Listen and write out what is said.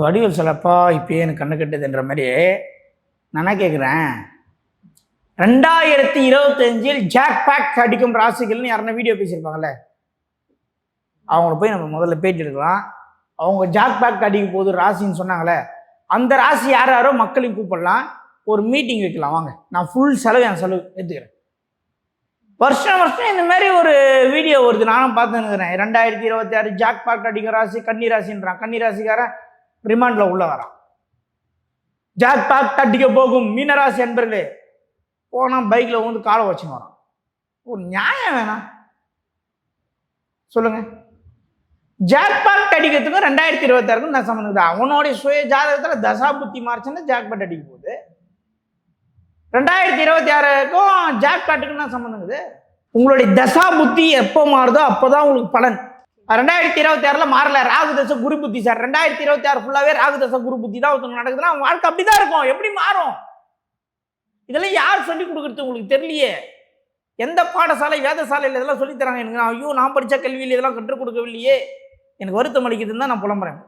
வடிவேல் சொல்லப்பா இப்பயே எனக்கு கண்ணு கட்டுதுன்ற மாதிரி நான் கேட்குறேன். 2025 ஜாக் பேக் அடிக்கும் ராசிகள்னு யாருன்னா வீடியோ பேசியிருப்பாங்கல்ல, அவங்கள போய் நம்ம முதல்ல பேட்டி எடுக்கலாம். அவங்க ஜாக் பேக் அடிக்க போகுது ராசின்னு சொன்னாங்களே, அந்த ராசி யார் யாரோ மக்களையும் கூப்பிடலாம், ஒரு மீட்டிங் வைக்கலாம். வாங்க, நான் ஃபுல் செலவு என் செலவு எடுத்துக்கிறேன். வருஷம் வருஷம் இந்த மாதிரி ஒரு வீடியோ வருது, நானும் பார்த்துன்னுக்கிறேன். 2026 ஜாக் பேக் அடிக்கும் ராசி கன்னி ராசின்றான். கன்னி ராசிக்காரன் ரிமாண்டில் உள்ள வரான். ஜாக் பேக் அடிக்க போகும் மீனராசி என்பர்களே, போனால் பைக்கில் வந்து காலை வச்சுன்னு வரான். ஒரு நியாயம் வேணாம் சொல்லுங்க. ஜாக் பேக் அடிக்கிறதுக்கும் 2026 நான் சம்மந்தம் தான். அவனுடைய சுய ஜாதகத்தில் தசா புத்தி மாறிச்சுன்னா ஜாக் பேட் அடிக்க போகுது. 2026க்கும் ஜாக் பேட்டுக்கும் நான் சம்மந்தங்குது. உங்களுடைய தசா புத்தி எப்போ மாறுதோ அப்போதான் உங்களுக்கு பலன். 2026 மாறல, ராகு தசை குரு புத்தி சார். 2026 ஃபுல்லாவே ராகு தசை குரு புத்தி தான் ஒருத்தவங்க நடக்குதுன்னா அவங்க வாழ்க்கை அப்படிதான் இருக்கும். எப்படி மாறும்? இதெல்லாம் யார் சொல்லி கொடுக்குறது உங்களுக்கு தெரியலையே. எந்த பாடசாலை வேதசாலையில் இதெல்லாம் சொல்லித்தராங்க எனக்கு? ஐயோ, நான் படித்த கல்வியில் இதெல்லாம் கற்றுக் கொடுக்கவில்லையே, எனக்கு வருத்தம் அளிக்குதுன்னு தான் நான் புலம்புறேன்.